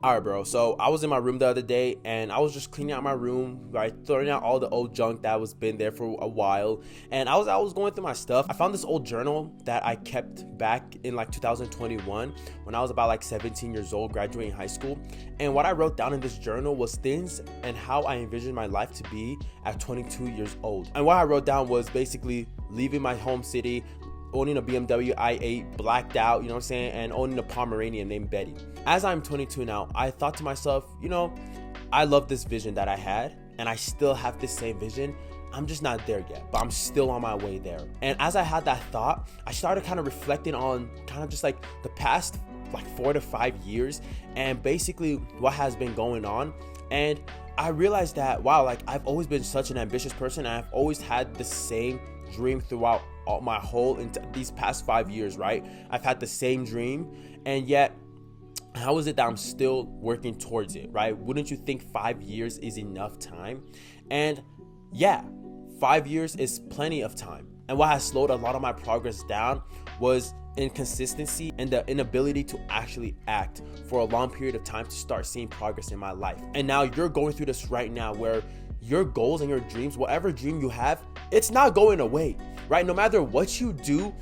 All right, bro. So I was in my room the other day and I was just cleaning out my room, right? Throwing out all the old junk that was been there for a while. And I was going through my stuff. I found this old journal that I kept back in like 2021 when I was about like 17 years old, graduating high school. And what I wrote down in this journal was things and how I envisioned my life to be at 22 years old. And what I wrote down was basically leaving my home city, owning a BMW i8, blacked out, you know what I'm saying, and owning a Pomeranian named Betty. As I'm 22 now, I thought to myself, I love this vision that I had, and I still have this same vision. I'm just not there yet, but I'm still on my way there. And as I had that thought, I started kind of reflecting on kind of just like the past like 4 to 5 years and basically what has been going on. And I realized that, wow, like I've always been such an ambitious person, and I've always had the same dream throughout my whole into these past 5 years, right? I've had the same dream, and yet how is it that I'm still working towards it, right? Wouldn't you think 5 years is enough time? And yeah, 5 years is plenty of time. And what has slowed a lot of my progress down was inconsistency and the inability to actually act for a long period of time to start seeing progress in my life. And now you're going through this right now where your goals and your dreams, whatever dream you have, it's not going away, right? No matter what you do,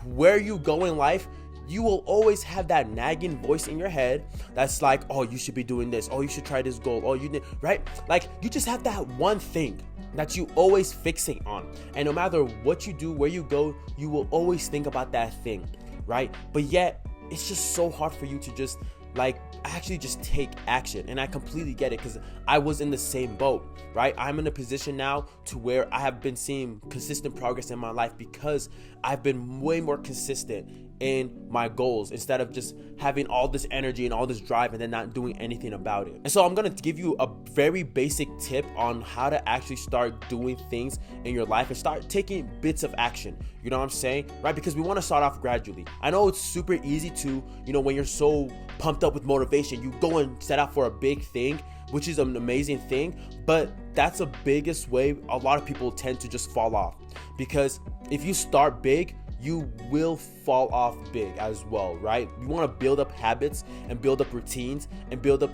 where you go in life, you will always have that nagging voice in your head that's like, oh, you should be doing this. Oh, you should try this goal. Oh, you did, right? Like you just have that one thing that you always fixate on. And no matter what you do, where you go, you will always think about that thing, right? But yet it's just so hard for you to just like actually just take action. And I completely get it, because I was in the same boat, right? I'm in a position now to where I have been seeing consistent progress in my life because I've been way more consistent in my goals instead of just having all this energy and all this drive and then not doing anything about it. And so I'm gonna give you a very basic tip on how to actually start doing things in your life and start taking bits of action. You know what I'm saying, right? Because we want to start off gradually. I know it's super easy to, when you're so pumped up with motivation, you go and set out for a big thing, which is an amazing thing, but that's the biggest way a lot of people tend to just fall off. Because if you start big, you will fall off big as well, right? You want to build up habits and build up routines and build up,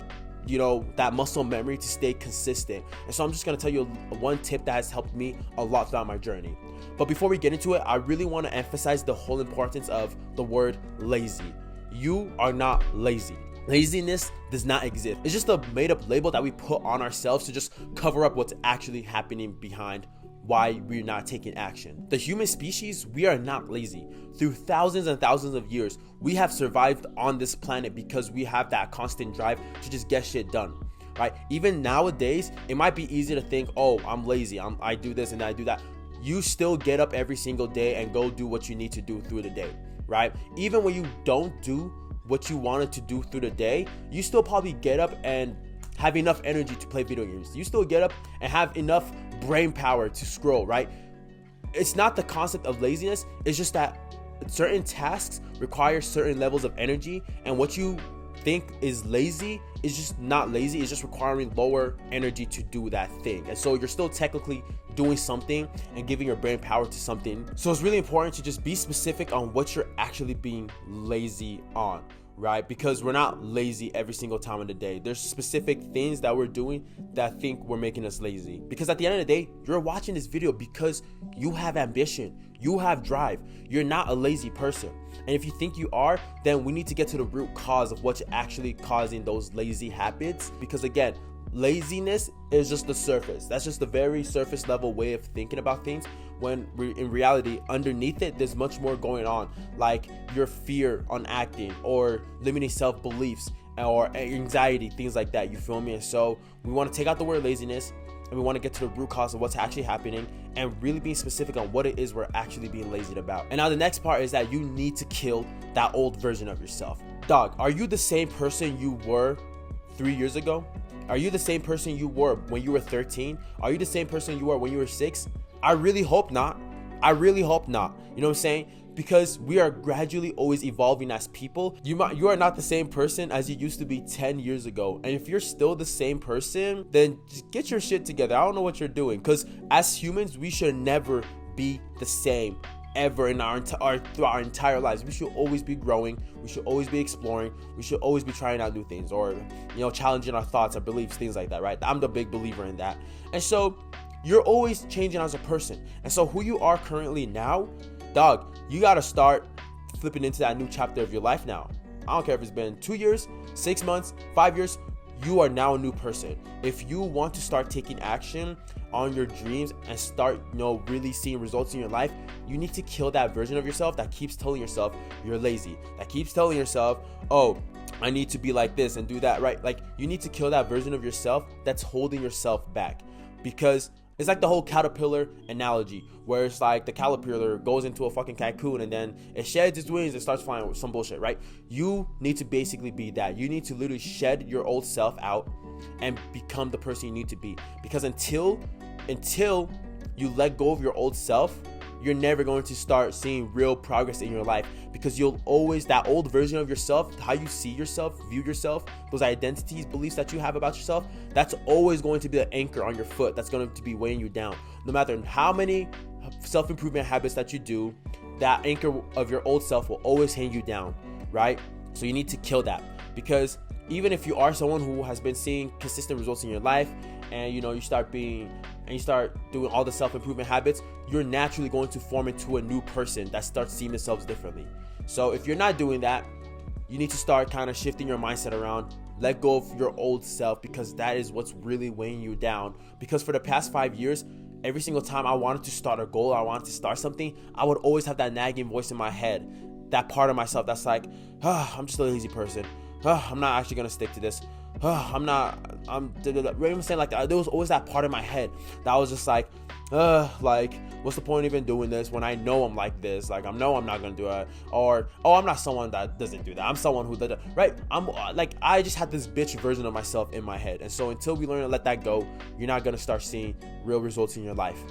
that muscle memory to stay consistent. And so I'm just going to tell you one tip that has helped me a lot throughout my journey. But before we get into it, I really want to emphasize the whole importance of the word lazy. You are not lazy. Laziness does not exist. It's just a made up label that we put on ourselves to just cover up what's actually happening behind why we're not taking action. The human species, we are not lazy. Through thousands and thousands of years, we have survived on this planet because we have that constant drive to just get shit done, right? Even nowadays, it might be easy to think, oh, I'm lazy, I do this and I do that. You still get up every single day and go do what you need to do through the day, right? Even when you don't do what you wanted to do through the day, you still probably get up and have enough energy to play video games. You still get up and have enough brain power to scroll, right? It's not the concept of laziness. It's just that certain tasks require certain levels of energy, and what you think is lazy is just not lazy. It's just requiring lower energy to do that thing. And so you're still technically doing something and giving your brain power to something. So it's really important to just be specific on what you're actually being lazy on, right? Because we're not lazy every single time of the day. There's specific things that we're doing that think we're making us lazy. Because at the end of the day, you're watching this video because you have ambition, you have drive. You're not a lazy person. And if you think you are, then we need to get to the root cause of what's actually causing those lazy habits. Because again, laziness is just the surface. That's just the very surface level way of thinking about things, when in reality, underneath it, there's much more going on, like your fear on acting or limiting self-beliefs or anxiety, things like that. You feel me? And so we want to take out the word laziness, and we want to get to the root cause of what's actually happening and really being specific on what it is we're actually being lazy about. And now the next part is that you need to kill that old version of yourself. Dog, are you the same person you were 3 years ago? Are you the same person you were when you were 13? Are you the same person you were when you were 6? I really hope not. I really hope not. You know what I'm saying? Because we are gradually always evolving as people. You are not the same person as you used to be 10 years ago. And if you're still the same person, then just get your shit together. I don't know what you're doing. Because as humans, we should never be the same ever in throughout our entire lives. We should always be growing. We should always be exploring. We should always be trying out new things, or challenging our thoughts, our beliefs, things like that, right? I'm the big believer in that. And so you're always changing as a person. And so who you are currently now, dog, you got to start flipping into that new chapter of your life now. I don't care if it's been 2 years, 6 months, 5 years, you are now a new person. If you want to start taking action on your dreams and start, really seeing results in your life, you need to kill that version of yourself that keeps telling yourself you're lazy, that keeps telling yourself, oh, I need to be like this and do that, right? Like, you need to kill that version of yourself that's holding yourself back, because it's like the whole caterpillar analogy, where it's like the caterpillar goes into a fucking cocoon and then it sheds its wings and starts flying with some bullshit, right? You need to basically be that. You need to literally shed your old self out and become the person you need to be. Because until you let go of your old self, you're never going to start seeing real progress in your life, because you'll always, that old version of yourself, how you see yourself, view yourself, those identities, beliefs that you have about yourself, that's always going to be the anchor on your foot that's going to be weighing you down. No matter how many self-improvement habits that you do, that anchor of your old self will always hang you down, right? So you need to kill that, because even if you are someone who has been seeing consistent results in your life, and you start doing all the self-improvement habits, you're naturally going to form into a new person that starts seeing themselves differently. So if you're not doing that, you need to start kind of shifting your mindset around. Let go of your old self, because that is what's really weighing you down. Because for the past 5 years, every single time I wanted to start a goal, I wanted to start something, I would always have that nagging voice in my head, that part of myself that's like, I'm just a lazy person. I'm not actually going to stick to this. I'm saying, like, there was always that part of my head that was just like, what's the point of even doing this when I know I'm like this? Like, I know I'm not gonna do it, or I'm not someone that doesn't do that. I'm someone who does it, right? I'm like, I just had this bitch version of myself in my head, and so until we learn to let that go, you're not gonna start seeing real results in your life.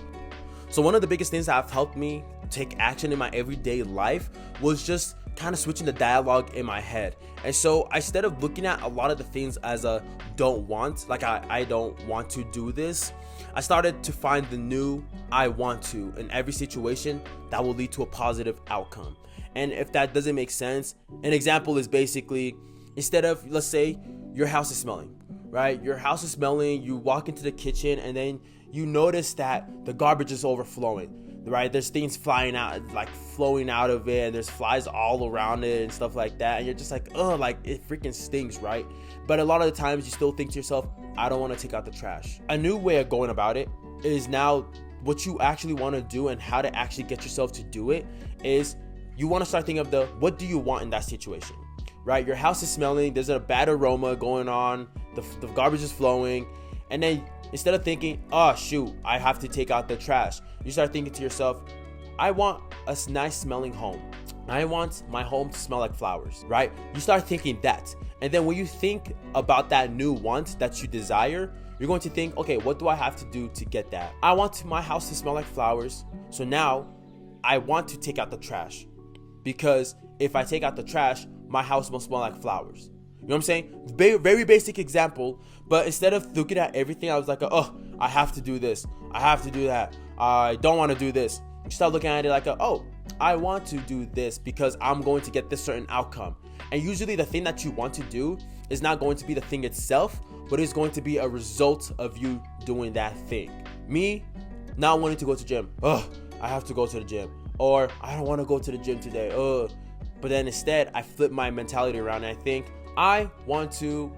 So one of the biggest things that have helped me take action in my everyday life was just kind of switching the dialogue in my head. And so instead of looking at a lot of the things as a don't want, like I don't want to do this, I started to find the new I want to in every situation that will lead to a positive outcome. And if that doesn't make sense, an example is basically, instead of, let's say your house is smelling, right? Your house is smelling, you walk into the kitchen and then you notice that the garbage is overflowing, right? There's things flying out, like flowing out of it, and there's flies all around it and stuff like that. And you're just like, oh, like it freaking stinks, right? But a lot of the times you still think to yourself, I don't want to take out the trash. A new way of going about it is now what you actually want to do and how to actually get yourself to do it is you want to start thinking of what do you want in that situation, right? Your house is smelling, there's a bad aroma going on, the garbage is flowing, and then instead of thinking, oh shoot, I have to take out the trash, you start thinking to yourself, I want a nice smelling home. I want my home to smell like flowers, right? You start thinking that. And then when you think about that new want that you desire, you're going to think, okay, what do I have to do to get that? I want my house to smell like flowers. So now I want to take out the trash, because if I take out the trash, my house must smell like flowers. You know what I'm saying? Very basic example, but instead of looking at everything, I was like, oh, I have to do this, I have to do that, I don't want to do this. You start looking at it like, oh, I want to do this because I'm going to get this certain outcome. And usually the thing that you want to do is not going to be the thing itself, but it's going to be a result of you doing that thing. Me not wanting to go to the gym, oh, I have to go to the gym, or I don't want to go to the gym today, but then instead I flip my mentality around and I think, I want to,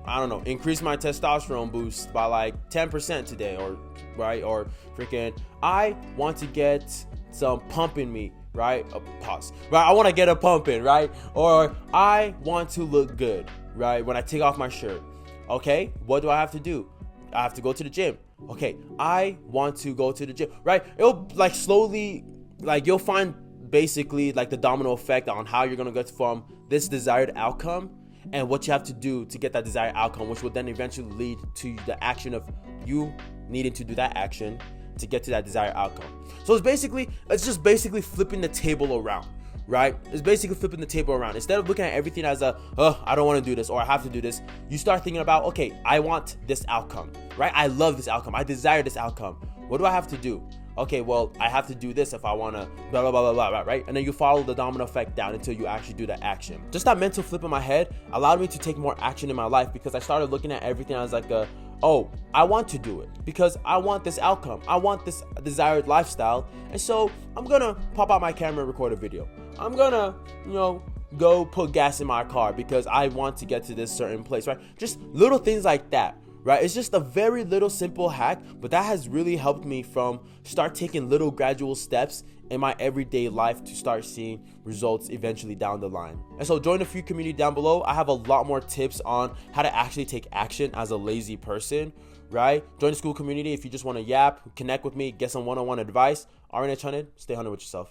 increase my testosterone boost by like 10% today, or right, or freaking, I want to get some pump in me, right? Pause. Right, I want to get a pump in, right? Or I want to look good, right? When I take off my shirt. Okay, what do I have to do? I have to go to the gym. Okay, I want to go to the gym, right? It'll like slowly, like you'll find basically like the domino effect on how you're gonna get from this desired outcome and what you have to do to get that desired outcome, which will then eventually lead to the action of you needing to do that action to get to that desired outcome. So it's just basically flipping the table around, right? It's basically flipping the table around. Instead of looking at everything as I don't want to do this, or I have to do this, you start thinking about, okay, I want this outcome, right? I love this outcome. I desire this outcome. What do I have to do? okay, well, I have to do this if I want to blah, blah, blah, blah, blah, right? And then you follow the domino effect down until you actually do the action. Just that mental flip in my head allowed me to take more action in my life, because I started looking at everything as like oh, I want to do it because I want this outcome. I want this desired lifestyle. And so I'm gonna pop out my camera and record a video. I'm gonna, go put gas in my car because I want to get to this certain place, right? Just little things like that, right? It's just a very little simple hack, but that has really helped me from start taking little gradual steps in my everyday life to start seeing results eventually down the line. And so join the free community down below. I have a lot more tips on how to actually take action as a lazy person, right? Join the school community if you just want to yap, connect with me, get some one-on-one advice. Hunnid, stay Hunnid with yourself.